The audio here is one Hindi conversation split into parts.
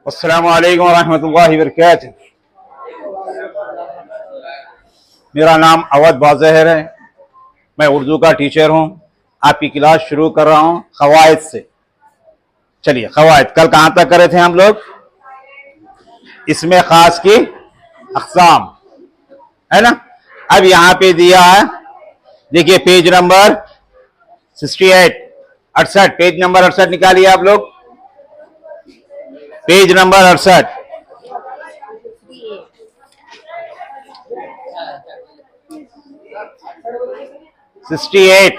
अस्सलामु अलैकुम वरहमतुल्लाहि वबरकातुहू। मेरा नाम अवध बाज़हर है। मैं उर्दू का टीचर हूँ। आपकी क्लास शुरू कर रहा हूँ क़वाइद से। चलिए, क़वाइद कल कहाँ तक करे थे हम लोग? इसमें ख़ास की अक़साम, है ना। अब यहाँ पे दिया है, देखिए पेज नंबर 68, 68, पेज नंबर 68 निकालिए आप लोग। Page number 68, 68।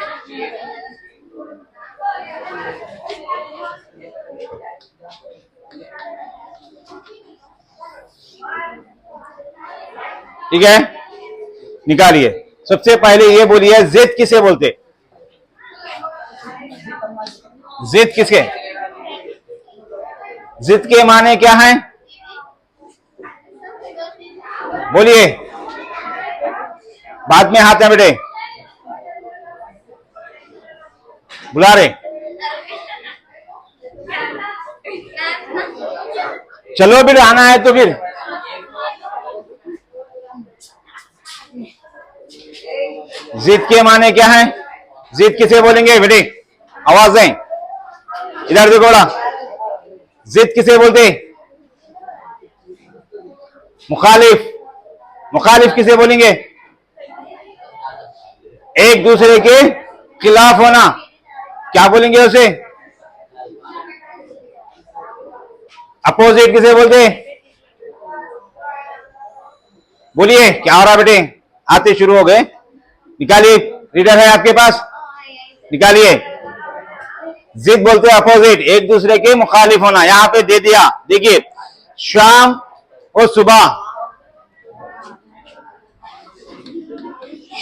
ठीक है, निकालिए। सबसे पहले ये बोलिए, जिद किसे बोलते? जिद किसके? जिद के माने क्या है? बोलिए, बाद में हाथ है बेटे, बुला रहे। चलो फिर आना है तो फिर जिद के माने क्या है? जिद किसे बोलेंगे बेटे? आवाज दें, इधर देखो बड़ा। जिद किसे बोलते? मुखालिफ। मुखालिफ किसे बोलेंगे? एक दूसरे के खिलाफ होना। क्या बोलेंगे उसे? अपोजिट किसे बोलते? बोलिए, क्या हो रहा बेटे? आते शुरू हो गए। निकालिए, रीडर है आपके पास, निकालिए। जिद बोलते हैं अपोजिट, एक दूसरे के मुखालिफ होना। यहां पे दे दिया, देखिए, शाम और सुबह।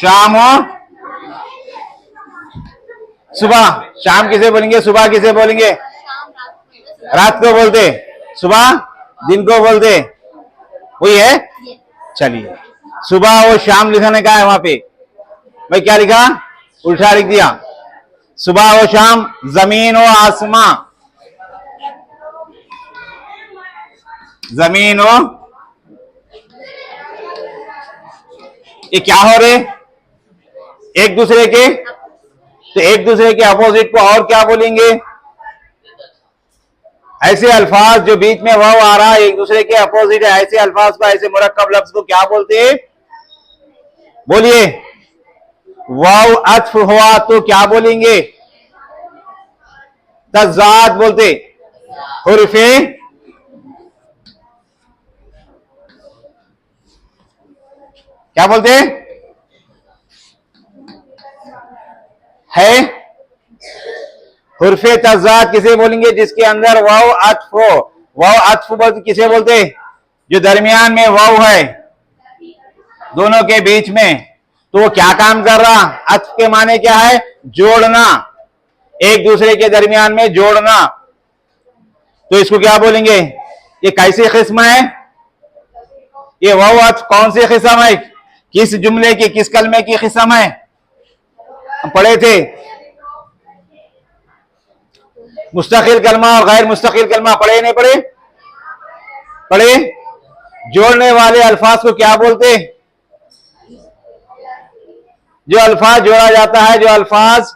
शाम और सुबह। शाम किसे बोलेंगे? सुबह किसे बोलेंगे? रात को बोलते, सुबह दिन को बोलते। वही है। चलिए, सुबह और शाम लिखने का है वहां पे। मैं क्या लिखा? उल्टा लिख दिया। सुबह और शाम, जमीन और आसमां। जमीन और, ये क्या हो रहे? एक दूसरे के, तो एक दूसरे के अपोजिट को और क्या बोलेंगे? ऐसे अल्फाज जो बीच में वाव आ रहा है, एक दूसरे के अपोजिट है, ऐसे अल्फाज को, ऐसे मुरक्कब लफ्ज को क्या बोलते हैं? बोलिए, वाव अत्फ हुआ तो क्या बोलेंगे? तज़ाद बोलते। हुर्फे क्या बोलते है? हुर्फे तज़ाद किसे बोलेंगे? जिसके अंदर वाव अत्फ हो। वाव अत्फ किसे बोलते? जो दरमियान में वाव है दोनों के बीच में, तो वो क्या काम कर रहा? अत्फ के माने क्या है? जोड़ना, एक दूसरे के दरमियान में जोड़ना। तो इसको क्या बोलेंगे? ये कैसी किस्म है? ये वाव अत्फ कौन सी किस्म है? किस जुमले की, किस कलमे की किस्म है? हम पढ़े थे, मुस्तकिल कलमा और गैर मुस्तकिल कलमा। पढ़े नहीं पढ़े? पढ़े। जोड़ने वाले अल्फाज को क्या बोलते? जो अल्फाज जोड़ा जाता है, जो अल्फाज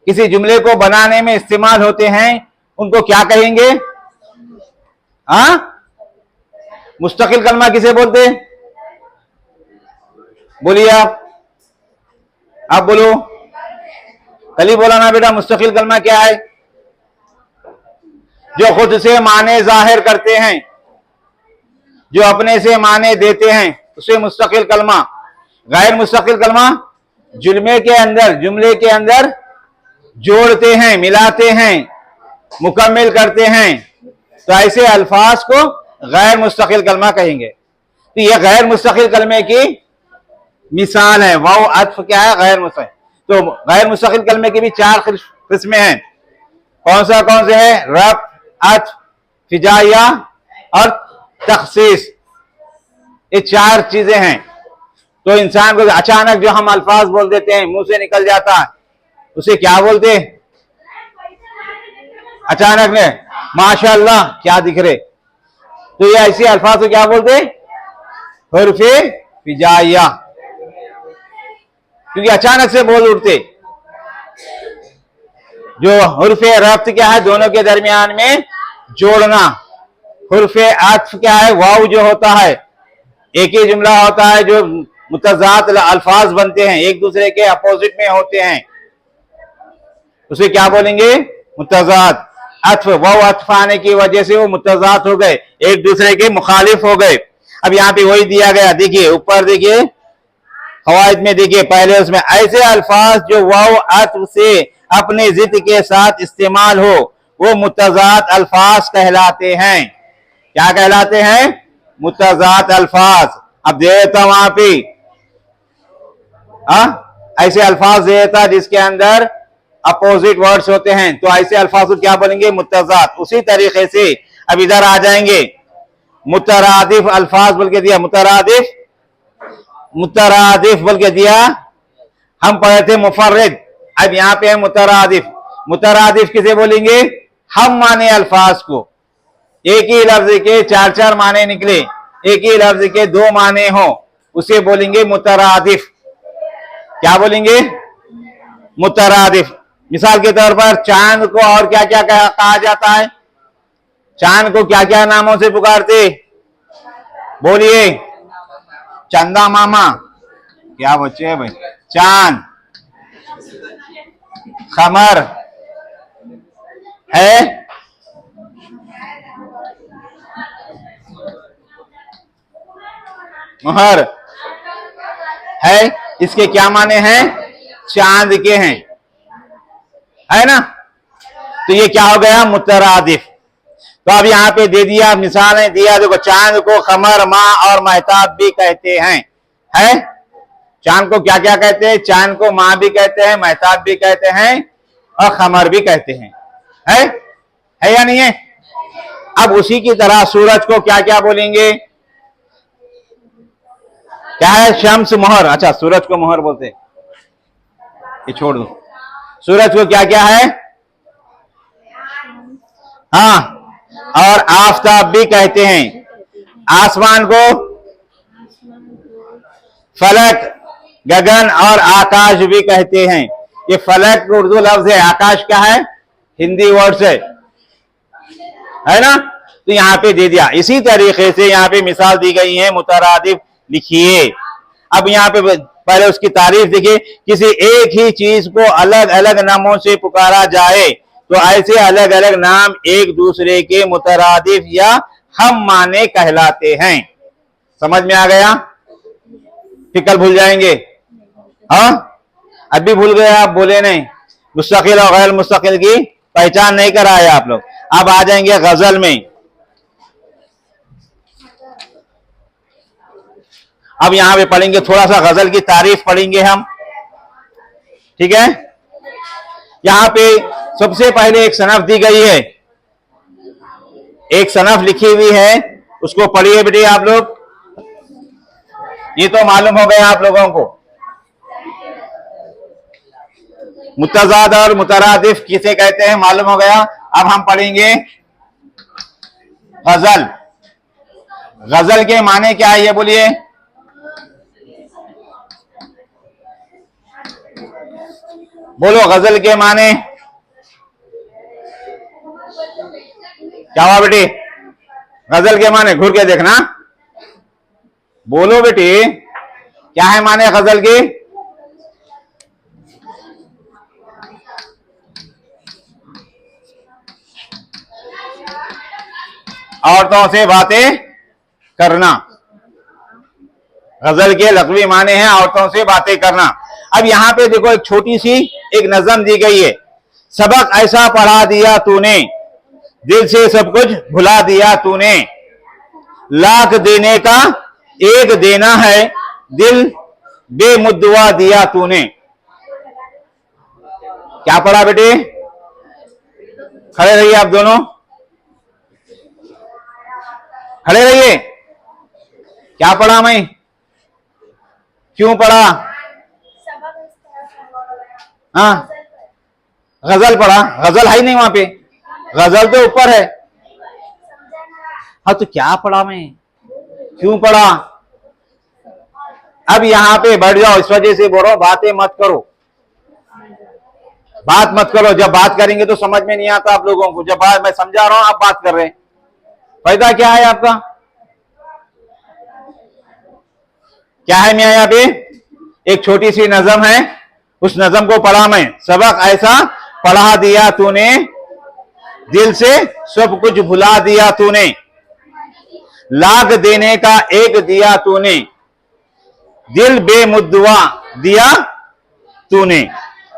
किसी जुमले को बनाने में इस्तेमाल होते हैं, उनको क्या कहेंगे? हाँ, मुस्तकिल कलमा किसे बोलते? बोलिए आप बोलो। कल ही बोला ना बेटा, मुस्तकिल कलमा क्या है? जो खुद से माने जाहिर करते हैं, जो अपने से माने देते हैं, उसे मुस्तकिल कलमा। गैर मुस्तकिल कलमा जुमले के अंदर जोड़ते हैं, मिलाते हैं, मुकम्मिल करते हैं। तो ऐसे अल्फाज को गैर मुस्तकिल कलमा कहेंगे। तो यह गैर मुस्तकिल कलमे की मिसाल है। वाव अत्फ क्या है? गैर मुस्तकिल। तो गैर मुस्तकिल कलमे की भी 4 किस्में हैं। कौन से है? रफ़, अत्फ, फिजाइया और तखसीस। ये 4 चीजें हैं। तो इंसान को अचानक जो हम अल्फाज बोल देते हैं, मुंह से निकल जाता है, उसे क्या बोलते? अचानक में माशाअल्लाह क्या दिख रहे, तो ये ऐसे अल्फाज को क्या बोलते हैं? हुर्फे हिजाइया, क्योंकि अचानक से बोल उठते। जो हुर्फे रफ्त क्या है? दोनों के दरमियान में जोड़ना। हुर्फे अत्फ क्या है? वाव जो होता है, एक ही जुमला होता है जो मुतज़ात अल्फाज बनते हैं, एक दूसरे के अपोजिट में होते हैं, उसे क्या बोलेंगे? मुतज़ात। अत्फ, वाव अत्फ आने की वजह से वो मुतज़ात हो गए, एक दूसरे के मुखालिफ हो गए। अब यहाँ पे वही दिया गया, देखिए ऊपर देखिए क़वाइद में, देखिए पहले उसमें ऐसे अल्फाज जो वाव अत्फ से अपने जिद के साथ इस्तेमाल हो वो मुतज़ात अल्फाज कहलाते हैं। क्या कहलाते हैं? मुतज़ात अल्फाज। अब दे देता वहां पे ऐसे अल्फाज दे देता जिसके अंदर अपोजिट वर्ड्स होते हैं, तो ऐसे अल्फाज को क्या बोलेंगे? मुतज़ात। उसी तरीके से अब इधर आ जाएंगे, मुतरादिफ अल्फाज बोल के दिया, मुतरादिफ, मुतरादिफ बोल के दिया। हम पढ़े थे मुफर्रिद, अब यहां पे है मुतरादिफ। मुतरादिफ किसे बोलेंगे? हम माने अल्फाज को, एक ही लफ्ज के चार चार माने निकले, एक ही लफ्ज के दो माने हो, उसे बोलेंगे मुतरादिफ। क्या बोलेंगे? मुतरादिफ। मिसाल के तौर पर चांद को और क्या क्या कहा जाता है? चांद को क्या क्या नामों से पुकारते? बोलिए। चंदा मामा, क्या बच्चे है भाई? चांद, खमर है, मोहर है, इसके क्या माने हैं? चांद के हैं, है ना? तो ये क्या हो गया? मुतरादिफ। तो अब यहाँ पे दे दिया, मिसालें दिया, देखो चांद को खमर, माँ और महताब भी कहते हैं, है? चांद को क्या क्या कहते हैं? चांद को माँ भी कहते हैं, महताब भी कहते हैं और खमर भी कहते हैं, है या नहीं है? अब उसी की तरह सूरज को क्या क्या बोलेंगे? क्या है? शम्स, मोहर। अच्छा, सूरज को मोहर बोलते हैं, ये छोड़ दो। सूरज को क्या क्या है? हाँ, और आफताब भी कहते हैं। आसमान को फलक, गगन और आकाश भी कहते हैं। ये फलक उर्दू लफ्ज है, आकाश क्या है? हिंदी वर्ड है ना? तो यहाँ पे दे दिया। इसी तरीके से यहाँ पे मिसाल दी गई है, मुतरादिफ लिखिए। अब यहाँ पे पहले उसकी तारीफ देखिए, किसी एक ही चीज को अलग अलग नामों से पुकारा जाए तो ऐसे अलग अलग नाम एक दूसरे के मुतरादिफ या हम माने कहलाते हैं। समझ में आ गया? फिर कल भूल जाएंगे? हाँ, अभी भूल गए आप, बोले नहीं। मुस्तकिल और गैर मुस्तकिल की पहचान नहीं कराए आप लोग। अब आ जाएंगे गजल में। अब यहां पे पढ़ेंगे, थोड़ा सा गजल की तारीफ पढ़ेंगे हम, ठीक है? यहां पे सबसे पहले एक सनफ दी गई है, एक सनफ लिखी हुई है, उसको पढ़िए बेटे आप लोग। ये तो मालूम हो गया आप लोगों को, मुतज़ाद और मुतरादिफ किसे कहते हैं मालूम हो गया। अब हम पढ़ेंगे गजल। गजल के माने क्या है ये बोलिए? बोलो, गजल के माने क्या हुआ बेटी? गजल के माने घूर के देखना, बोलो बेटी, क्या है माने गजल के? औरतों से बातें करना। गजल के लग़वी माने हैं औरतों से बातें करना। अब यहां पे देखो, एक छोटी सी एक नज़म दी गई है। सबक ऐसा पढ़ा दिया तूने, दिल से सब कुछ भुला दिया तूने, लाख देने का एक देना है, दिल बेमुद्दवा दिया तूने। क्या पढ़ा बेटे? खड़े रहिए आप दोनों, खड़े रहिए। क्या पढ़ा मैं? क्यों पढ़ा? हाँ, गजल पढ़ा। गजल है ही नहीं वहां पे, गजल तो ऊपर है। हाँ तो क्या पढ़ा मैं, क्यों पढ़ा? अब यहां पे बैठ जाओ, इस वजह से बोल रहा हूं बातें मत करो, बात मत करो। जब बात करेंगे तो समझ में नहीं आता आप लोगों को। जब बात मैं समझा रहा हूं आप बात कर रहे हैं, फायदा क्या है आपका? क्या है मियां? यहाँ पे एक छोटी सी नज़म है, उस नज़म को पढ़ा मैं। सबक ऐसा पढ़ा दिया तूने, दिल से सब कुछ भुला दिया तूने, लाख देने का एक दिया तूने, दिल बेमुद्दवा दिया तूने।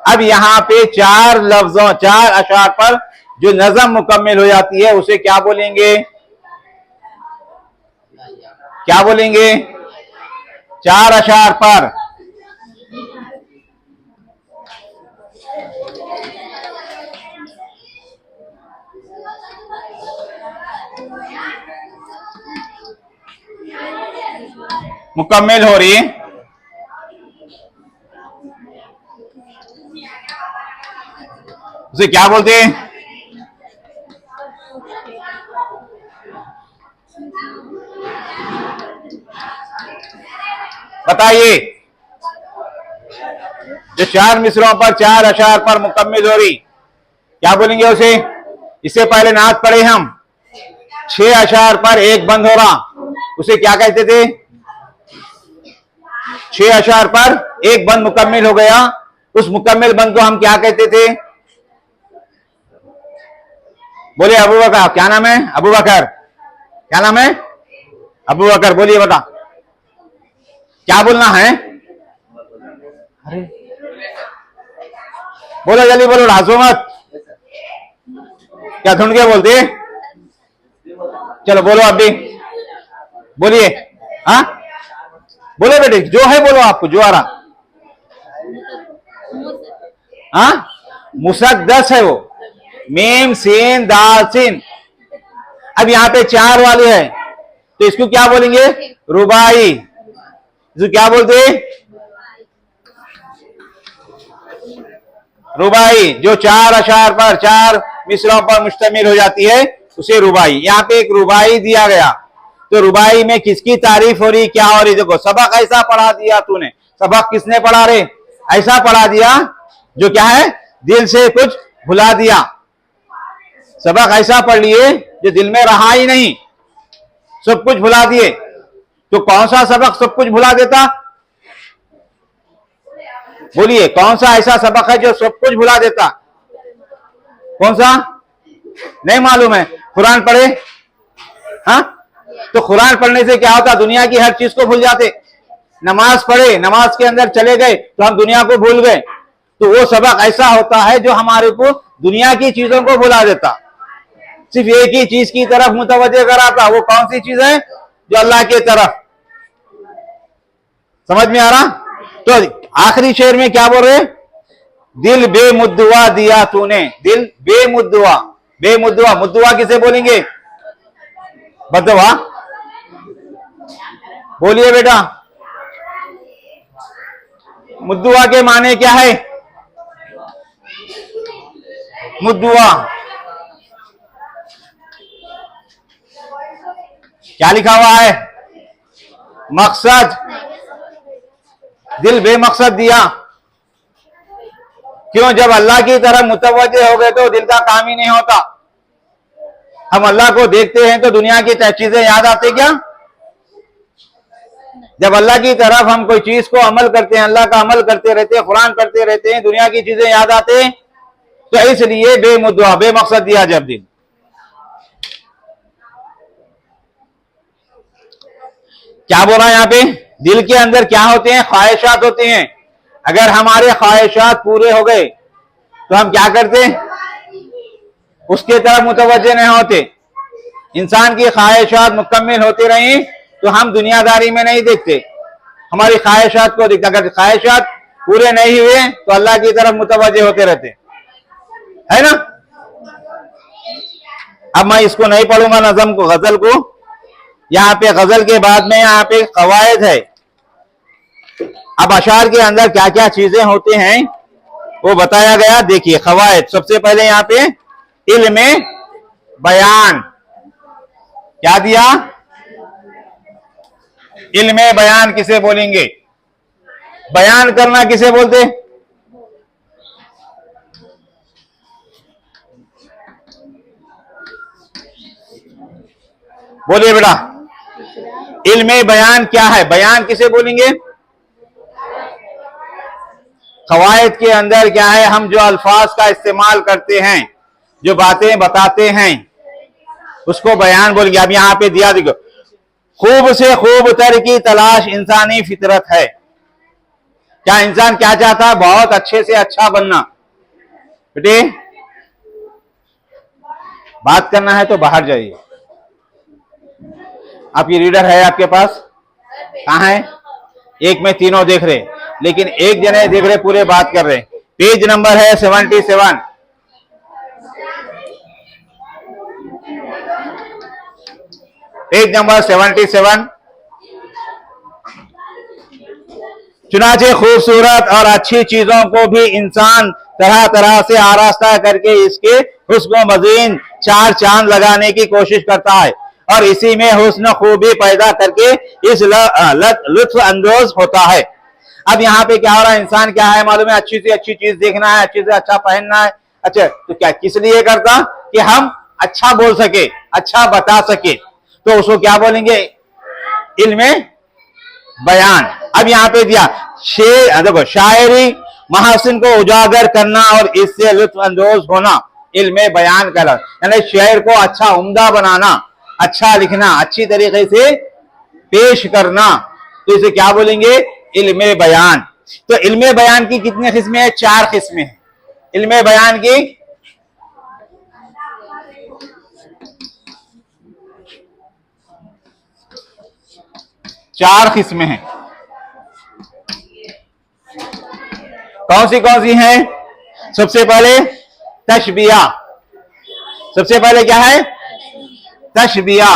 अब यहां पे चार लफ्जों, चार अशार पर जो नज़म मुकम्मल हो जाती है उसे क्या बोलेंगे? क्या बोलेंगे? चार अशार पर मुकम्मल हो रही है, उसे क्या बोलते हैं? बताइए। जो चार मिसरों पर, चार अशार पर मुकम्मल हो रही, क्या बोलेंगे उसे? इससे पहले नात पढ़े हम, 6 अशार पर एक बंद हो रहा, उसे क्या कहते थे? 6 अशार पर एक बंद मुकम्मल हो गया, उस मुकम्मल बंद को हम क्या कहते थे? बोलिए अबू बकर, क्या नाम है? अबू बकर, क्या नाम है? अबू बकर, बोलिए बता, क्या बोलना है? अरे बोलो जल्दी बोलो, हंसो मत। क्या ढूंढ के बोलते? चलो बोलो अब भी, बोलिए। हाँ बोलो बेटे, जो है बोलो, आपको जो आ रहा। हाँ मुसद्दस है वो, मीम सीन दाल सीन। अब यहां पे चार वाले है तो इसको क्या बोलेंगे? रुबाई। इसको क्या बोलते हैं? रुबाई। जो चार अशार पर, चार मिसरों पर मुश्तमिल हो जाती है उसे रुबाई। यहाँ पे एक रुबाई दिया गया, तो रुबाई में किसकी तारीफ हो रही, क्या हो रही? देखो, सबक ऐसा पढ़ा दिया तूने। सबक किसने पढ़ा रे? ऐसा पढ़ा दिया जो क्या है? दिल से कुछ भुला दिया। सबक ऐसा पढ़ लिए जो दिल में रहा ही नहीं, सब कुछ भुला दिए। तो कौन सा सबक सब कुछ भुला देता? बोलिए, कौन सा ऐसा सबक है जो सब कुछ भुला देता? कौन सा? नहीं मालूम है? कुरान पढ़े। हाँ तो कुरान पढ़ने से क्या होता? दुनिया की हर चीज को भूल जाते। नमाज पढ़े, नमाज के अंदर चले गए तो हम दुनिया को भूल गए। तो वो सबक ऐसा होता है जो हमारे को दुनिया की चीजों को भुला देता, सिर्फ एक ही चीज की तरफ मुतवज्जे कराता। वो कौन सी चीज है? जो अल्लाह की तरफ। समझ में आ रहा? तो आखिरी शेर में क्या बोल रहे? दिल बेमुद्दवा दिया तूने, दिल बेमुद्दवा। बेमुद्दवा, मुद्दवा किसे बोलेंगे? बद्दवा। बोलिए बेटा, मुद्दवा के माने क्या है? मुद्दवा क्या लिखा हुआ है? मकसद। दिल बेमकसद दिया। क्यों? जब अल्लाह की तरफ मुतवज्जे हो गए तो दिल का काम ही नहीं होता। हम अल्लाह को देखते हैं तो दुनिया की चीजें याद आती क्या? जब अल्लाह की तरफ हम कोई चीज को अमल करते हैं, अल्लाह का अमल करते रहते हैं, कुरान पढ़ते रहते हैं, दुनिया की चीजें याद आते हैं। तो इसलिए बेमुद्दवा, बेमकसद दिया जब दिल। क्या बोल रहा है यहाँ पे? दिल के अंदर क्या होते हैं? ख्वाहिशात होते हैं। अगर हमारे ख्वाहिशात पूरे हो गए तो हम क्या करते? उसके तरफ मुतवज्जे नहीं होते। इंसान की ख्वाहिशात मुकम्मल होती रही तो हम दुनियादारी में नहीं देखते, हमारी ख्वाहिशात को देखते। अगर ख्वाहिशात पूरे नहीं हुए तो अल्लाह की तरफ मुतवज्जे होते रहते, है ना? अब मैं इसको नहीं पढ़ूंगा नज़म को, गजल को। यहाँ पे गजल के बाद में यहाँ पे कवायद है। अब अशार के अंदर क्या क्या चीजें होते हैं वो बताया गया। देखिए कवायद, सबसे पहले यहाँ पे इल्म बयान। क्या दिया? इल्मे बयान किसे बोलेंगे? बयान करना किसे बोलते? बोलिए बेटा, इल्मे बयान क्या है? बयान किसे बोलेंगे? कवायद के अंदर क्या है, हम जो अल्फाज का इस्तेमाल करते हैं, जो बातें बताते हैं, उसको बयान बोलेंगे। अब यहां पे दिया, देखो, खूब से खूब तर की तलाश इंसानी फितरत है। क्या इंसान क्या चाहता है? बहुत अच्छे से अच्छा बनना। बेटे, बात करना है तो बाहर जाइए। आपकी रीडर है आपके पास? कहां है? एक में तीनों देख रहे, लेकिन एक जने देख रहे, पूरे बात कर रहे। पेज नंबर है 77। Page number 77। चुनाचे खूबसूरत और अच्छी चीजों को भी इंसान तरह तरह से आरास्ता करके इसके हुस्न मज़ीन चार चांद लगाने की कोशिश करता है, और इसी में हुस्न खूबी पैदा करके इस लुत्फ अंदोज होता है। अब यहाँ पे क्या हो रहा है? इंसान क्या है मालूम है? अच्छी से अच्छी चीज देखना है, अच्छी से अच्छा पहनना है। अच्छा, तो क्या किस लिए करता? कि हम अच्छा बोल सके, अच्छा बता सके, तो उसको क्या बोलेंगे? इल्मे बयान। अब यहां पे दिया शेर, देखो, शायरी महासिन को उजागर करना और इससे लुत्फ अंदोज होना इल्मे बयान कहलाता है। यानी शेर को अच्छा उम्दा बनाना, अच्छा लिखना, अच्छी तरीके से पेश करना, तो इसे क्या बोलेंगे? इल्मे बयान। तो इल्मे बयान की कितनी किस्में हैं? 4 किस्में हैं इल्मे बयान की। चार किस्में हैं। कौन सी हैं? सबसे पहले तशबिया। सबसे पहले क्या है? तशबिया।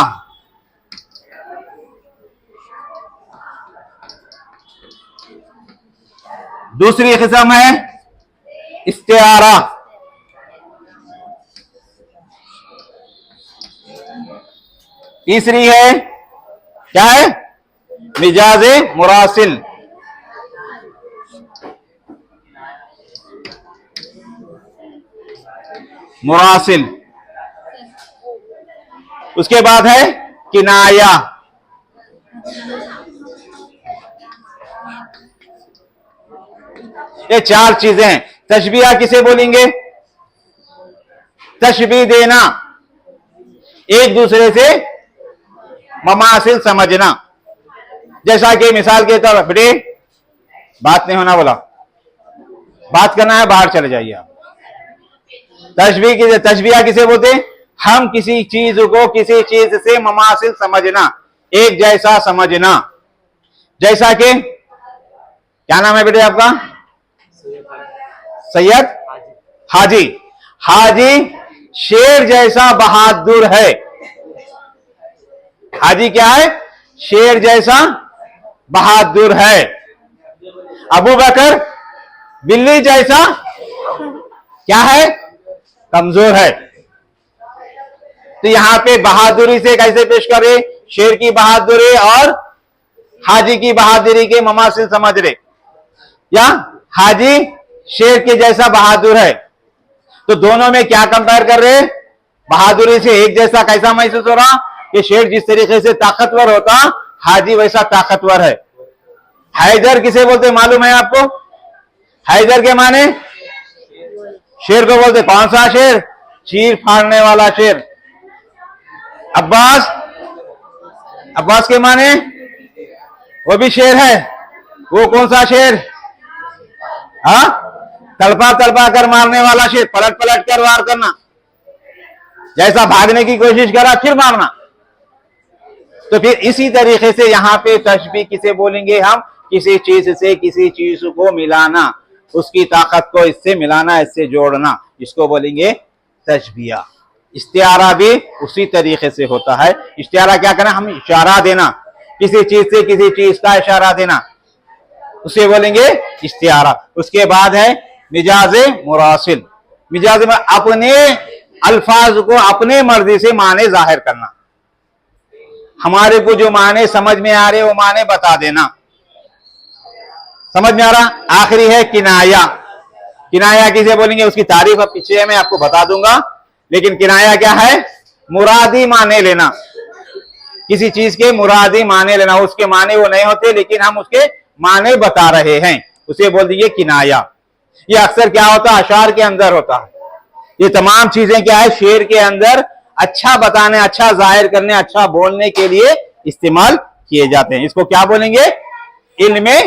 दूसरी किस्म है इस्तिआरा। तीसरी है क्या है? मिजाजे मुरासिल। मुरासिल। उसके बाद है किनाया। ये 4 चीजें। तशबिया किसे बोलेंगे? तशबी देना, एक दूसरे से ममासिल समझना। जैसा कि मिसाल के तौर पर, बेटे बात नहीं होना बोला, बात करना है, बाहर चले जाइए आप। तशबिया किसे बोलते? हम किसी चीज को किसी चीज से ममासिल समझना, एक जैसा समझना। जैसा कि, क्या नाम है बेटे आपका? सैयद हाजी। हाजी शेर जैसा बहादुर है। हाजी क्या है? शेर जैसा बहादुर है। अबू बकर बिल्ली जैसा क्या है? कमजोर है। तो यहां पे बहादुरी से कैसे पेश करे? शेर की बहादुरी और हाजी की बहादुरी के ममासिल समझ रहे, या हाजी शेर के जैसा बहादुर है, तो दोनों में क्या कंपेयर कर रहे? बहादुरी से एक जैसा कैसा महसूस हो रहा? कि शेर जिस तरीके से ताकतवर होता, हाजी वैसा ताकतवर है। हैदर किसे बोलते मालूम है आपको? हैदर के माने शेर को बोलते। कौन सा शेर? चीर फाड़ने वाला शेर। अब्बास, अब्बास के माने वो भी शेर है। वो कौन सा शेर? हाँ, तड़पा तड़पा कर मारने वाला शेर, पलट पलट कर वार करना, जैसा भागने की कोशिश करा फिर मारना। तो फिर इसी तरीके से यहां पे तशबीह किसे बोलेंगे हम? किसी चीज से किसी चीज को मिलाना, उसकी ताकत को इससे मिलाना, इससे जोड़ना, इसको बोलेंगे तशबिया। इस्तिआरा भी उसी तरीके से होता है। इस्तिआरा क्या करना? हम इशारा देना, किसी चीज से किसी चीज का इशारा देना, उसे बोलेंगे इस्तिआरा। उसके बाद है मिजाजे मुरासिल। मिजाज में अपने अल्फाज को अपने मर्जी से माने जाहिर करना। हमारे को जो माने समझ में आ रहे वो माने बता देना। समझ में आ रहा? आखिरी है किनाया। किनाया किसे बोलेंगे, उसकी तारीफ अब पीछे मैं आपको बता दूंगा। लेकिन किनाया क्या है? मुरादी माने लेना, किसी चीज के मुरादी माने लेना। उसके माने वो नहीं होते लेकिन हम उसके माने बता रहे हैं, उसे बोल दीजिए किनाया। ये अक्सर क्या होता है, अशार के अंदर होता है। ये तमाम चीजें क्या है, शेर के अंदर अच्छा बताने, अच्छा जाहिर करने, अच्छा बोलने के लिए इस्तेमाल किए जाते हैं। इसको क्या बोलेंगे? इल्मे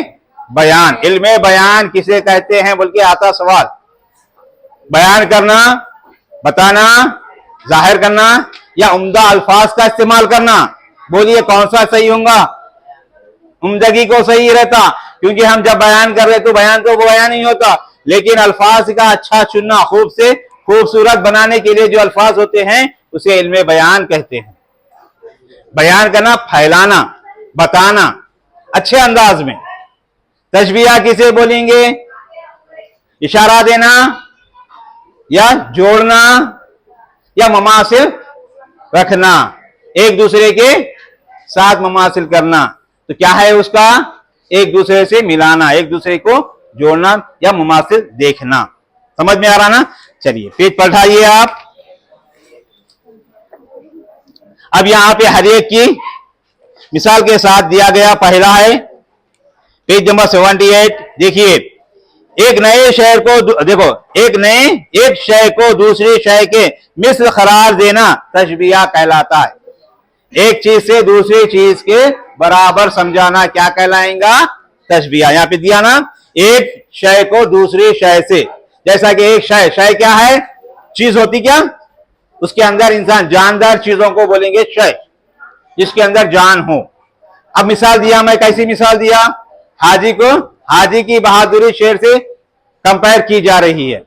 बयान। इल्मे बयान किसे कहते हैं बोल के आता सवाल। बयान करना, बताना, जाहिर करना या उम्दा अल्फाज का इस्तेमाल करना। बोलिए कौन सा सही होगा? उम्दगी को सही रहता, क्योंकि हम जब बयान कर रहे तो बयान तो वो बयान ही होता, लेकिन अल्फाज का अच्छा चुनना, खूब से खूबसूरत बनाने के लिए जो अल्फाज होते हैं उसे इल्मे बयान कहते हैं। बयान करना, फैलाना, बताना अच्छे अंदाज में। तशबीहा किसे बोलेंगे? इशारा देना या जोड़ना या ममासिल रखना, एक दूसरे के साथ ममासिल करना। तो क्या है उसका? एक दूसरे से मिलाना, एक दूसरे को जोड़ना या ममासिल देखना। समझ में आ रहा ना? चलिए पेज पलटाइए आप। अब यहां पे हर एक की मिसाल के साथ दिया गया। पहला है पेज नंबर 78। देखिए, एक नए शहर को देखो, एक शय को दूसरी शय के मिस्ल करार देना तशबीहा कहलाता है। एक चीज से दूसरी चीज के बराबर समझाना क्या कहलाएगा? तशबीहा। यहां पे दिया ना, एक शय को दूसरी शय से। जैसा कि एक शय, शय क्या है? चीज होती क्या? उसके अंदर इंसान, जानदार चीजों को बोलेंगे शय, जिसके अंदर जान हो। अब मिसाल दिया मैं, कैसी मिसाल दिया? हाजी को, हाजी की बहादुरी शेर से कंपेयर की जा रही है।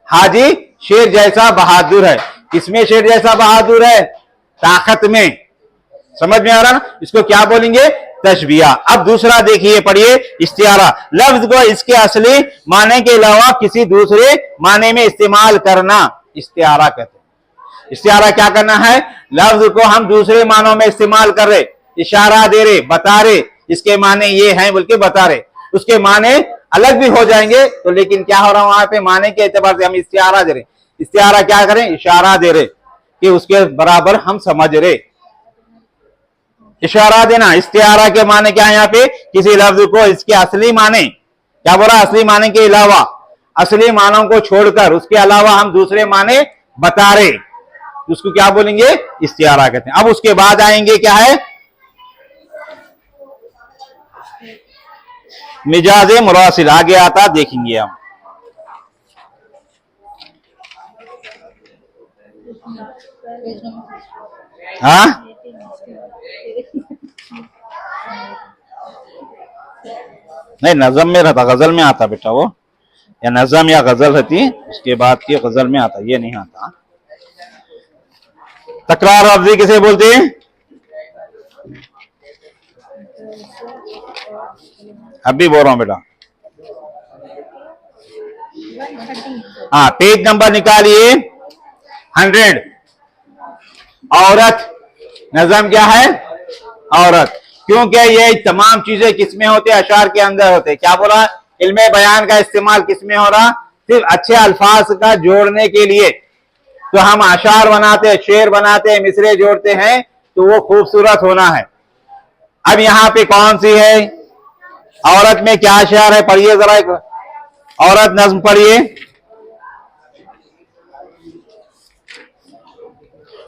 हाजी शेर जैसा बहादुर है। किसमें शेर जैसा बहादुर है? ताकत में। समझ में आ रहा ना? इसको क्या बोलेंगे? तशबीहा। अब दूसरा देखिए, पढ़िए, इस्तिआरा। लफ्ज को इसके असली माने के अलावा किसी दूसरे माने में इस्तेमाल करना इस्तिआरा कहते हैं। इस्तिआरा क्या करना है? लफ्ज को हम दूसरे मानों में इस्तेमाल कर रहे, इशारा दे रहे, बता रहे, इसके माने ये हैं बोल के बता रहे। उसके माने अलग भी हो जाएंगे तो, लेकिन क्या हो रहा है वहां पे? माने के एतबार से हम इस्तिआरा दे रहे। इस्तिआरा क्या करें? इशारा दे रहे कि उसके बराबर हम समझ रहे। इशारा देना। इस्तिआरा के माने क्या है? यहाँ पे किसी लफ्ज को इसके असली माने, क्या बोला? असली माने के अलावा, असली मानों को छोड़कर उसके अलावा हम दूसरे माने बता रहे, उसको क्या बोलेंगे? इस्तिआरा कहते हैं। अब उसके बाद आएंगे क्या है? मिजाजे मुरासिल। आगे आता देखेंगे हम। हाँ, नहीं नज़म में रहता, गजल में आता बेटा वो, या नज़म या गजल रहती, उसके बाद की गजल में आता, ये नहीं आता। तकरार लफ्ज़ी किसे बोलते हैं? अभी बोल रहा हूं बेटा। हाँ, पेज नंबर निकालिए 100। औरत। नज़म क्या है? औरत। क्योंकि ये तमाम चीजें किसमें होते? अशार के अंदर होते। क्या बोला? इल्मे बयान का इस्तेमाल किसमें हो रहा? सिर्फ अच्छे अल्फाज का जोड़ने के लिए। तो हम अशार बनाते हैं, शेर बनाते हैं, मिसरे जोड़ते हैं, तो वो खूबसूरत होना है। अब यहां पे कौन सी है? औरत में क्या अशार है? पढ़िए जरा एक औरत नज्म पढ़िए।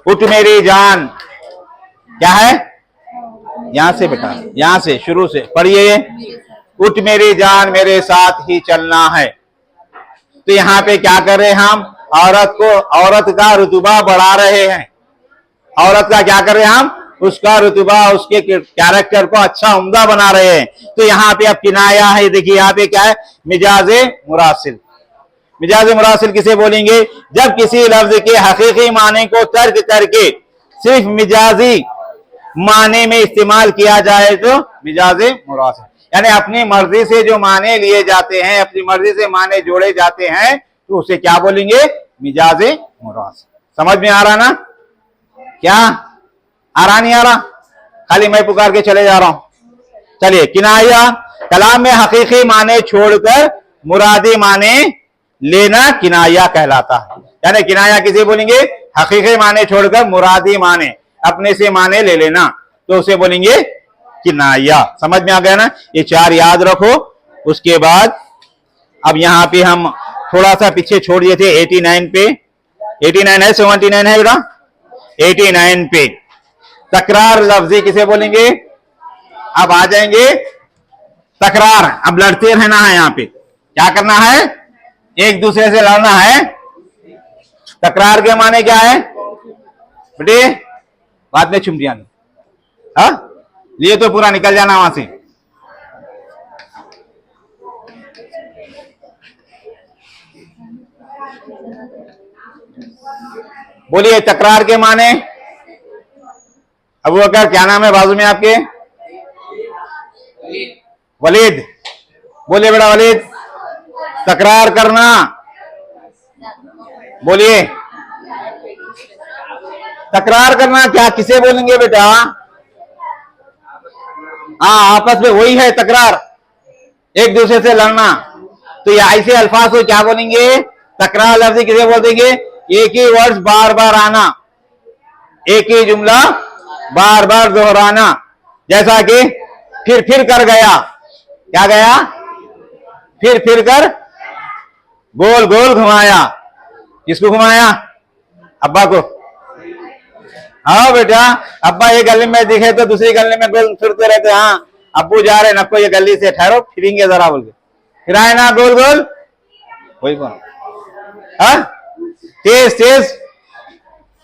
उठ मेरी जान, क्या है? यहां से बेटा, यहां से शुरू से पढ़िए। उठ मेरी जान मेरे साथ ही चलना है। तो यहां पे क्या कर रहे हैं हम? औरत को, औरत का रुतबा बढ़ा रहे हैं। औरत का क्या कर रहे हैं हम? उसका रुतबा, उसके कैरेक्टर को अच्छा उम्दा बना रहे हैं। तो यहाँ पे अब किनाया है। देखिए यहाँ पे क्या है? मिजाजे मुरासिल। मिजाज मुरासिल किसे बोलेंगे? जब किसी लफ्ज के हकीकी माने को तर्क करके सिर्फ मिजाजी माने में इस्तेमाल किया जाए तो मिजाजे मुरासिल। यानी अपनी मर्जी से जो माने लिए जाते हैं, अपनी मर्जी से माने जोड़े जाते हैं, तो उसे क्या बोलेंगे? मिजाजे मुरासिल। समझ में आ रहा ना? क्या आ रहा? नहीं आ रहा? खाली मैं पुकार के चले जा रहा हूं। चलिए, किनाया कलाम में हकीकी माने छोड़कर मुरादी माने लेना किनाया कहलाता है। यानी किनाया किसे बोलेंगे? हकीकी माने छोड़कर मुरादी माने अपने से माने ले लेना, तो उसे बोलेंगे किनाया। समझ में आ गया ना? ये चार याद रखो। उसके बाद अब यहां पे हम थोड़ा सा पीछे छोड़ दिए थे 89 पे। 89 है, 79 है बेटा? 89 पे तकरार लफ्जी किसे बोलेंगे? अब आ जाएंगे तकरार। अब लड़ते रहना है, यहां पे क्या करना है? एक दूसरे से लड़ना है। तकरार के माने क्या है बेटे? बाद में चुमटियां लिए तो पूरा निकल जाना वहां से। बोलिए तकरार के माने। अबू बकर, क्या नाम है बाजू में आपके? वलीद। बोलिए बेटा वलीद। तकरार करना। बोलिए तकरार करना क्या किसे बोलेंगे बेटा? हाँ, आपस में वही है तकरार, एक दूसरे से लड़ना। तो ये ऐसे अल्फाज को क्या बोलेंगे? तकरार लफ्ज़ किसे बोल देंगे? एक ही वर्ड बार बार आना, एक ही जुमला बार बार दोहराना। जैसा कि फिर कर गया, क्या गया? फिर कर गोल गोल घुमाया। किसको घुमाया? अब्बा को। हाँ बेटा, अब्बा ये गली में दिखे तो दूसरी गली में गोल फिरते रहते। हाँ, अब्बू जा रहे नको ये गली से, ठहरो फिरेंगे जरा बोल के फिराए ना गोल गोल। वही कौन? हाँ, तेज तेज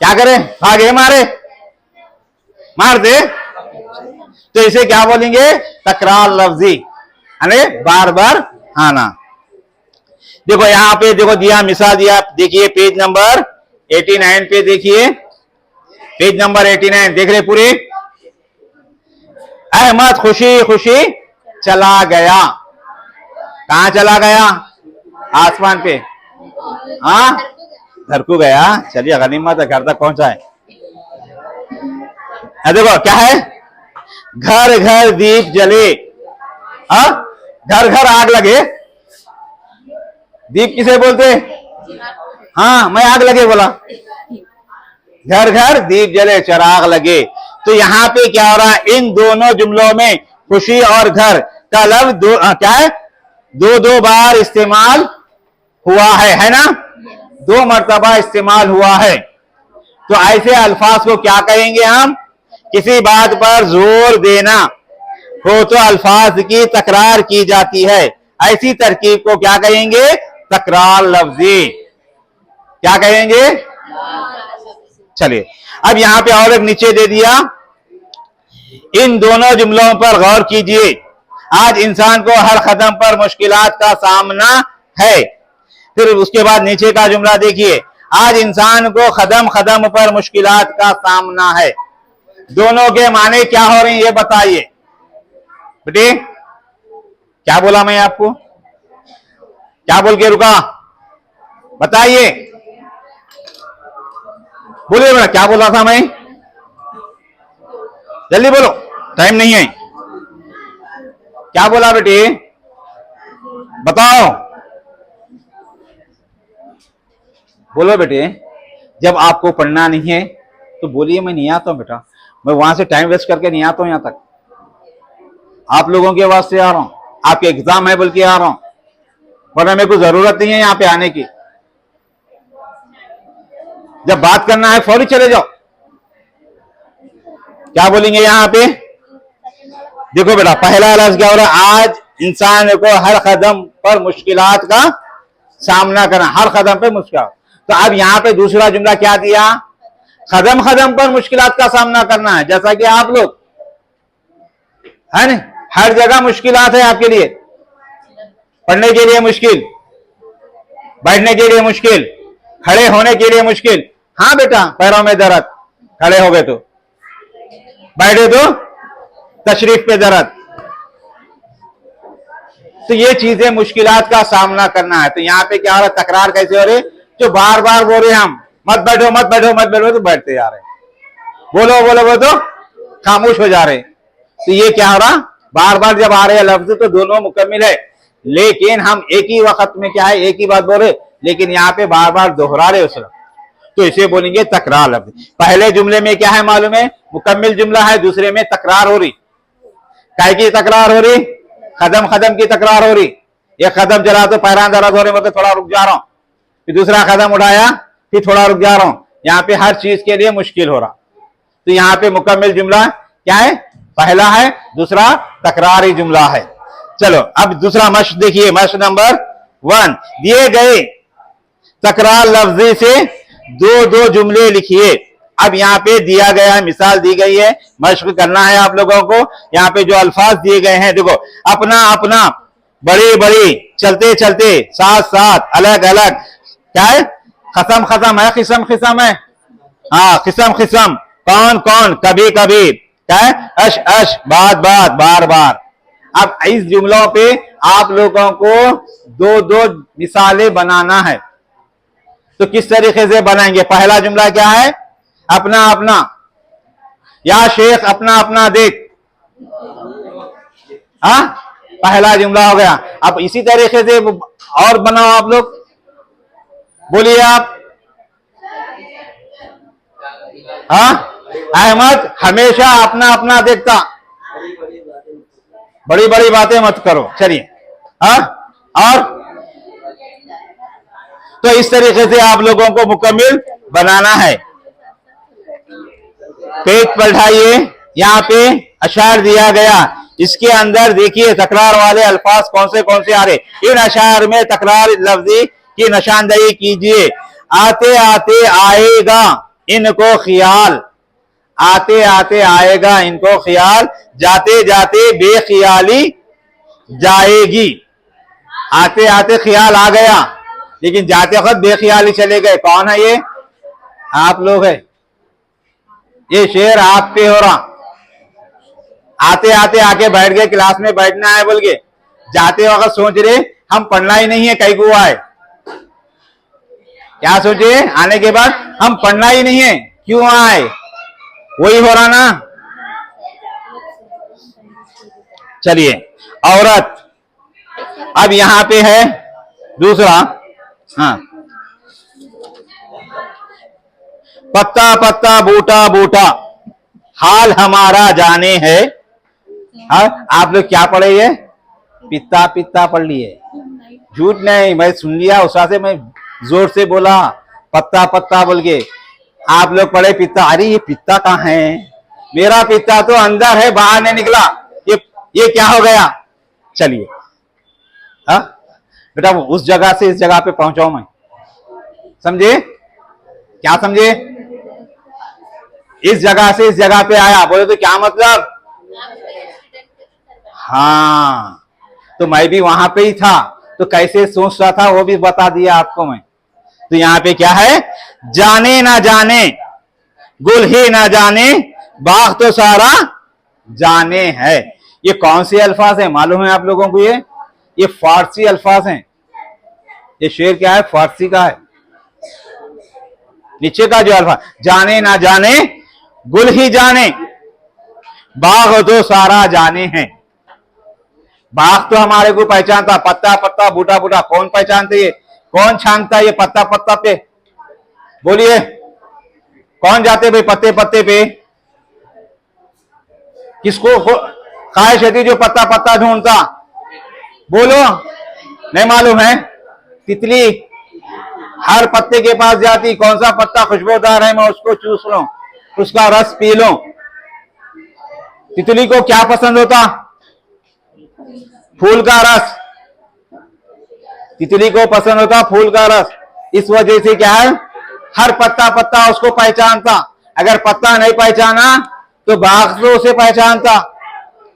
क्या करे? भागे मारे, मार दे। तो इसे क्या बोलेंगे? तकरार लफ्जी, अरे बार बार आना। देखो यहां पे देखो दिया, मिसाल दिया, देखिए पेज नंबर 89 पे देखिए, पेज नंबर 89 देख रहे पूरे। अहमद खुशी खुशी चला गया। कहां चला गया? आसमान पे। हाँ, घर को गया। चलिए गनीमत है, घर तक पहुंचा है। देखो क्या है? घर घर दीप जले। हाँ, घर घर आग लगे। दीप किसे बोलते? हाँ, मैं आग लगे बोला। घर घर दीप जले, चिराग लगे। तो यहां पे क्या हो रहा है? इन दोनों जुमलों में खुशी और घर का लफ्ज क्या है? दो बार इस्तेमाल हुआ है ना? 2 मर्तबा इस्तेमाल हुआ है। तो ऐसे अल्फाज को क्या कहेंगे हम? किसी बात पर जोर देना हो तो अल्फाज की तकरार की जाती है। ऐसी तरकीब को क्या कहेंगे? तकरार लफ्जी। क्या कहेंगे? चलिए, अब यहां पे और एक नीचे दे दिया। इन दोनों जुमलों पर गौर कीजिए। आज इंसान को हर कदम पर मुश्किलात का सामना है। फिर उसके बाद नीचे का जुमला देखिए, आज इंसान को कदम कदम पर मुश्किलात का सामना है। दोनों के माने क्या हो रहे हैं ये बताइए बेटे। क्या बोला मैं आपको? क्या बोल के रुका? बताइए, बोलिए बेटा, क्या बोला था मैं? जल्दी बोलो, टाइम नहीं है। क्या बोला बेटे? बताओ, बोलो बेटे। जब आपको पढ़ना नहीं है तो बोलिए मैं नहीं आता हूं बेटा, मैं वहां से टाइम वेस्ट करके नहीं आता हूं यहां तक। आप लोगों के वास्ते आ रहा हूं, आपके एग्जाम है बोल के आ रहा हूं, वरना मेरे को जरूरत नहीं है यहां पे आने की। जब बात करना है फौरी चले जाओ। क्या बोलेंगे यहां पे? देखो बेटा, पहला लफ्ज क्या हो रहा है? आज इंसान को हर कदम पर मुश्किलात का सामना करना, हर कदम पे मुश्किल। तो अब यहां पे दूसरा जुमला क्या दिया? कदम कदम पर मुश्किलात का सामना करना है। जैसा कि आप लोग है ना, हर जगह मुश्किलात है आपके लिए। पढ़ने के लिए मुश्किल, बैठने के लिए मुश्किल, खड़े होने के लिए मुश्किल। हाँ बेटा, पैरों में दर्द, खड़े हो गए तो, बैठे तो तशरीफ पे दर्द। तो ये चीजें मुश्किलात का सामना करना है। तो यहां पे क्या हो रहा है? तकरार कैसे हो रही? जो बार बार बोल रहे हम मत बैठो मत बैठो मत बैठो, तो बैठते जा रहे। बोलो बोलो बोलो, तो खामोश हो जा रहे। तो ये क्या हो रहा, बार बार जब आ रहे हैं लफ्ज तो दोनों मुकम्मिल है, लेकिन हम एक ही वक्त में क्या है एक ही बात बोल रहे, लेकिन यहाँ पे बार बार दोहरा रहे उस लफ्ज, तो इसे बोलेंगे तकरार लफ्ज। पहले जुमले में क्या है मालूम है, मुकम्मिल जुमला है, दूसरे में तकरार हो रही। काय की तकरार हो रही, कदम कदम की तकरार हो रही। एक कदम चला तो पैरान दर्द हो रहे, मतलब थोड़ा रुक जा रहा हूं, फिर दूसरा कदम उठाया फिर थोड़ा रुक जा रहा हूं। यहाँ पे हर चीज के लिए मुश्किल हो रहा। तो यहाँ पे मुकम्मिल जुमला क्या है, पहला है, दूसरा तकरारी जुमला है। चलो अब दूसरा मश्क देखिए, मश्क नंबर 1, दिए गए तकरार लफ्जी से दो दो जुमले लिखिए। अब यहाँ पे दिया गया है, मिसाल दी गई है, मश्क करना है आप लोगों को। यहाँ पे जो अल्फाज दिए गए हैं देखो, अपना अपना, बड़ी बड़ी, चलते चलते, साथ साथ, अलग अलग, क्या है, खसम खसम है, किस्म किस्म है, हाँ किस्म किस्म, कौन कौन, कभी कभी, क्या है, अश अश, बात बात, बार बार। अब इस जुमलों पे आप लोगों को दो दो मिसालें बनाना है। तो किस तरीके से बनाएंगे, पहला जुमला क्या है, अपना अपना, या शेख अपना अपना देख, हाँ पहला जुमला हो गया। अब इसी तरीके से और बनाओ आप लोग, बोलिए आप। हाँ, अहमद हमेशा अपना अपना देखता, बड़ी बड़ी बातें मत करो। चलिए, हाँ, और तो इस तरीके से आप लोगों को मुकम्मिल बनाना है। पेज पलटाइए, यहाँ पे अशार दिया गया, इसके अंदर देखिए तकरार वाले अल्फाज कौन से आ रहे। इन अशार में तकरार लफ्जी की निशानदही कीजिए। आते आते आएगा इनको ख्याल, आते आते आएगा इनको ख्याल, जाते जाते बेख्याली जाएगी। आते आते ख्याल आ गया, लेकिन जाते वक्त बेख्याली चले गए। कौन है ये, आप लोग है। ये शेर आप पे हो रहा, आते आते आके बैठ गए, क्लास में बैठना है बोल के, जाते वक्त सोच रहे हम पढ़ना ही नहीं है, कई को आए, क्या सोचे, आने के बाद हम पढ़ना ही नहीं है, क्यों आए, वही हो रहा ना। चलिए, औरत, अब यहां पे है दूसरा, हाँ, पत्ता पत्ता बूटा बूटा हाल हमारा जाने है। हाँ, आप लोग क्या पढ़े, ये पित्ता पित्ता पढ़ लिए, झूठ नहीं, मैं सुन लिया उसा से मैं जोर से बोला पत्ता पत्ता बोल के। आप लोग पढ़े पित्ता, अरे ये पित्ता कहाँ है, मेरा पित्ता तो अंदर है, बाहर नहीं निकला, ये क्या हो गया। चलिए, हाँ बेटा, उस जगह से इस जगह पे पहुंचाऊ मैं, समझे, क्या समझे, इस जगह से इस जगह पे आया, बोले तो क्या मतलब, हाँ, तो मैं भी वहां पे ही था, तो कैसे सोच रहा था वो भी बता दिया आपको मैं। तो यहाँ पे क्या है, जाने ना जाने गुल ही ना जाने बाग तो सारा जाने है। ये कौन से अल्फाज है मालूम है आप लोगों को, ये फारसी अल्फाज हैं। ये शेर क्या है, फारसी का है। नीचे का जो अल्फाज, जाने ना जाने गुल ही जाने बाग तो सारा जाने हैं। बाग तो हमारे को पहचानता, पत्ता पत्ता बूटा बूटा कौन पहचानते, ये कौन छानता है, ये पत्ता पत्ता पे, बोलिए कौन जाते भाई पत्ते पत्ते पे, किसको ख्वाहिश होती जो पत्ता पत्ता ढूंढता, बोलो, नहीं मालूम है। तितली हर पत्ते के पास जाती, कौन सा पत्ता खुशबूदार है मैं उसको चूस लूं, उसका रस पी लूं। तितली को क्या पसंद होता, फूल का रस, तितली को पसंद होता फूल का रस। इस वजह से क्या है, हर पत्ता पत्ता उसको पहचानता। अगर पत्ता नहीं पहचाना तो बाघ तो उसे पहचानता।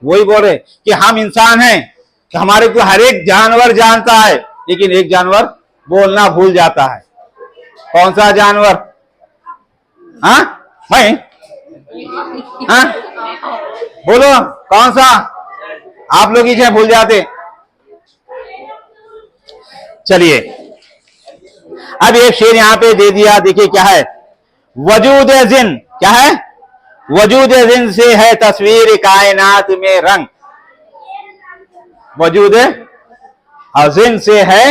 वही बोल रहे कि हम इंसान हैं, कि हमारे को हर एक जानवर जानता है, लेकिन एक जानवर बोलना भूल जाता है। कौन सा जानवर, हाँ मैं, हाँ बोलो कौन सा, आप लोग ही क्या भूल जाते। चलिए, अब एक शेर यहां पे दे दिया, देखिए क्या है, वजूद जिन, क्या है, वजूद जिन से है तस्वीर कायनात में रंग, वजूद जिन से है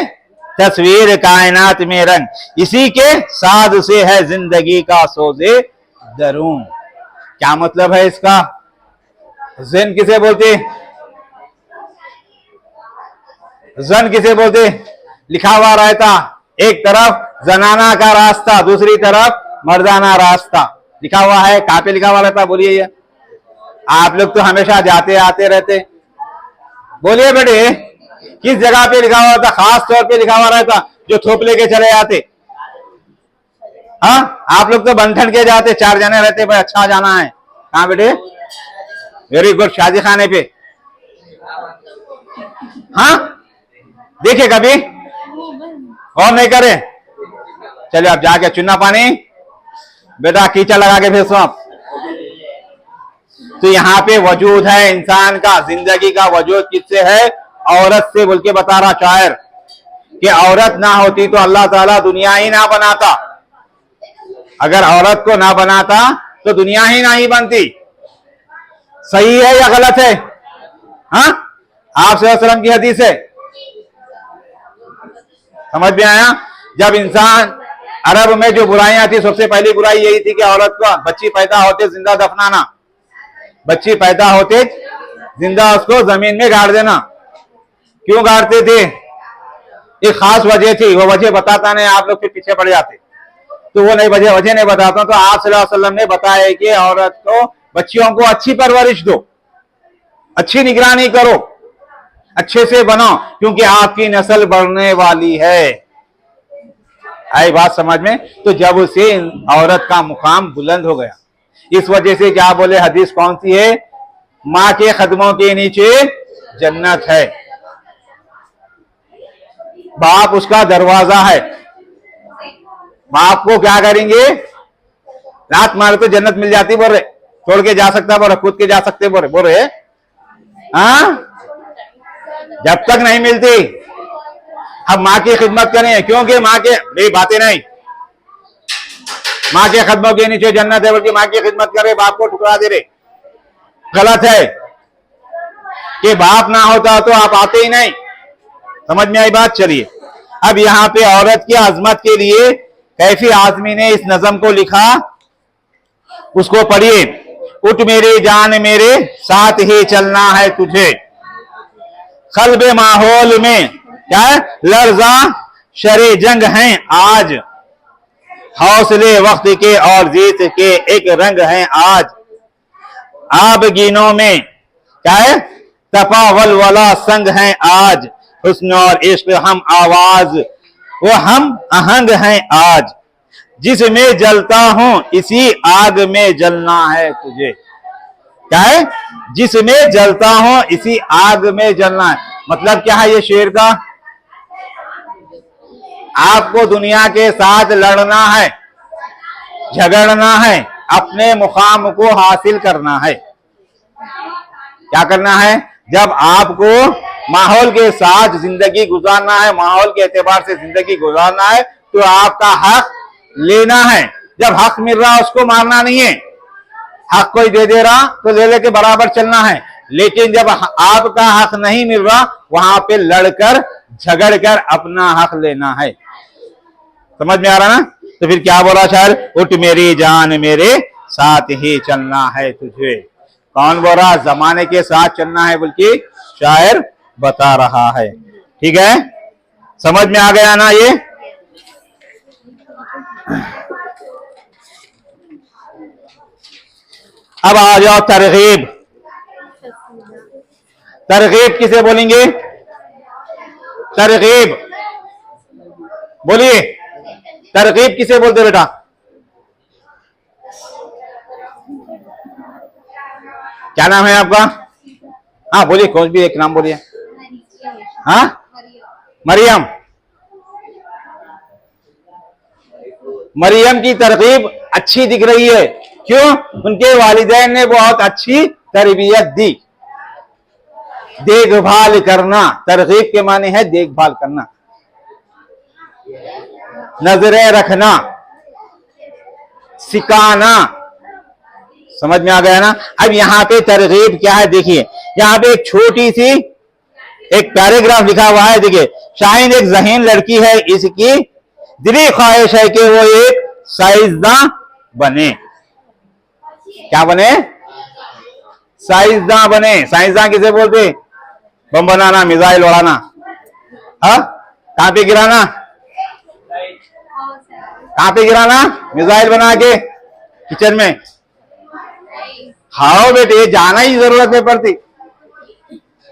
तस्वीर कायनात में रंग, इसी के साथ से है जिंदगी का सोजे दरूं। क्या मतलब है इसका? जिन किसे बोलते? जन किसे बोलते? लिखा हुआ रहता, एक तरफ जनाना का रास्ता, दूसरी तरफ मर्दाना रास्ता लिखा हुआ है। कहां पे लिखा हुआ रहता? बोलिए। ये आप लोग तो हमेशा जाते आते रहते, बोलिए बेटे किस जगह पे लिखा हुआ था? खास तौर पे लिखा हुआ रहता जो थोप लेके चले जाते। हाँ, आप लोग तो बंधन के जाते, 4 जने रहते, भाई अच्छा जाना है। कहाँ बेटे? वेरी गुड, शादी खाने पे। हाँ, देखे कभी और नहीं करे? चलिए आप जाके चुना पानी बेटा कीचड़ लगा के भेजो आप। तो यहाँ पे वजूद है इंसान का, जिंदगी का वजूद किससे है? औरत से बोल के बता रहा शायर कि औरत ना होती तो अल्लाह ताला दुनिया ही ना बनाता। अगर औरत को ना बनाता तो दुनिया ही नहीं बनती। सही है या गलत है? हाँ, आप सल्लल्लाहु अलैहि वसल्लम की हदीस है, समझ में आया? जब इंसान अरब में जो बुराइयां थी, सबसे पहली बुराई यही थी कि औरत को बच्ची पैदा होते जिंदा दफनाना, बच्ची पैदा होते जिंदा उसको जमीन में गाड़ देना। क्यों गाड़ते थे? एक खास वजह थी, वो वजह बताता नहीं, आप लोग फिर पीछे पड़ जाते। तो वो नहीं वजह नहीं बताता, तो आप सल्लल्लाहु अलैहि वसल्लम ने बताया कि औरत को, बच्चियों को अच्छी परवरिश दो, अच्छी निगरानी करो, अच्छे से बनाओ, क्योंकि आपकी नस्ल बढ़ने वाली है। आई बात समझ में? तो जब उसे औरत का मुकाम बुलंद हो गया, इस वजह से क्या बोले, हदीस कौन सी है? माँ के कदमों के नीचे जन्नत है, बाप उसका दरवाजा है। बाप को क्या करेंगे? रात मारे तो जन्नत मिल जाती, बोल रहे छोड़ के जा सकता, बोल रहे कूद के जा सकते, बोल रहे हाँ, जब तक नहीं मिलती। अब माँ की खिदमत करें, क्योंकि माँ के ये बातें नहीं, माँ के कदमों के नीचे जन्नत है, बल्कि माँ की खिदमत करे, बाप को ठुकरा दे रहे। गलत है कि बाप ना होता तो आप आते ही नहीं। समझ में आई बात? चलिए अब यहाँ पे औरत की अजमत के लिए कैफी आजमी ने इस नज़म को लिखा, उसको पढ़िए। उठ मेरी जान मेरे साथ ही चलना है तुझे, कल्बे माहौल में क्या है? लर्जा शरे जंग हैं आज, हौसले वक्त के और जीत के एक रंग हैं आज। आबगीनों में क्या है? तपा वलवला संग हैं आज, हुस्न और इश्क हम आवाज वो हम आहंग हैं आज। जिसमें जलता हूं इसी आग में जलना है तुझे। क्या है? जिसमें जलता हूं इसी आग में जलना है। मतलब क्या है ये शेर का? आपको दुनिया के साथ लड़ना है, झगड़ना है, अपने मुकाम को हासिल करना है। क्या करना है? जब आपको माहौल के साथ जिंदगी गुजारना है, माहौल के एतबार से जिंदगी गुजारना है, तो आपका हक लेना है। जब हक मिल रहा उसको मारना नहीं है, हक कोई दे दे रहा तो ले लेके बराबर चलना है। लेकिन जब आपका हक नहीं मिल रहा, वहां पे लड़कर झगड़कर अपना हक लेना है। समझ में आ रहा ना? तो फिर क्या बोला शायर? उठ मेरी जान मेरे साथ ही चलना है तुझे। कौन बोल रहा? जमाने के साथ चलना है बल्कि शायर बता रहा है। ठीक है, समझ में आ गया ना ये? अब आ जाओ तरगीब। तरगीब किसे बोलेंगे? तरगीब बोलिए, तरगीब किसे बोलते बेटा? क्या नाम है आपका? हाँ बोलिए, कौन भी एक नाम बोलिए। हाँ, मरियम। मरियम की तरगीब अच्छी दिख रही है। क्यों? उनके वालिदैन ने बहुत अच्छी तरबियत दी। देखभाल करना, तरगीब के माने है देखभाल करना, नजरें रखना, सिखाना, समझ में आ गया ना। अब यहाँ पे तरगीब क्या है देखिए, यहाँ पे एक छोटी सी एक पैराग्राफ लिखा हुआ है। देखिए, शाहिद एक ज़हीन लड़की है, इसकी दिली ख्वाहिश है कि वो एक साइंसदान बने। क्या बने? साइंसदान बने। साइंसदान किसे बोलते? बम बनाना, मिसाइल उड़ाना, हाँ, कहां पे गिराना, कहां पे गिराना, मिसाइल बना के किचन में। खाओ बेटे, जाना ही जरूरत नहीं पड़ती,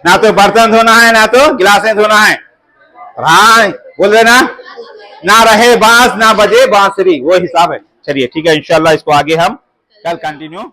ना तो बर्तन धोना है ना तो गिलासें धोना है। हाँ बोल रहे ना रहे बांस ना बजे बांसुरी, वो हिसाब है। चलिए ठीक है, इंशाल्लाह इसको आगे हम कल कंटिन्यू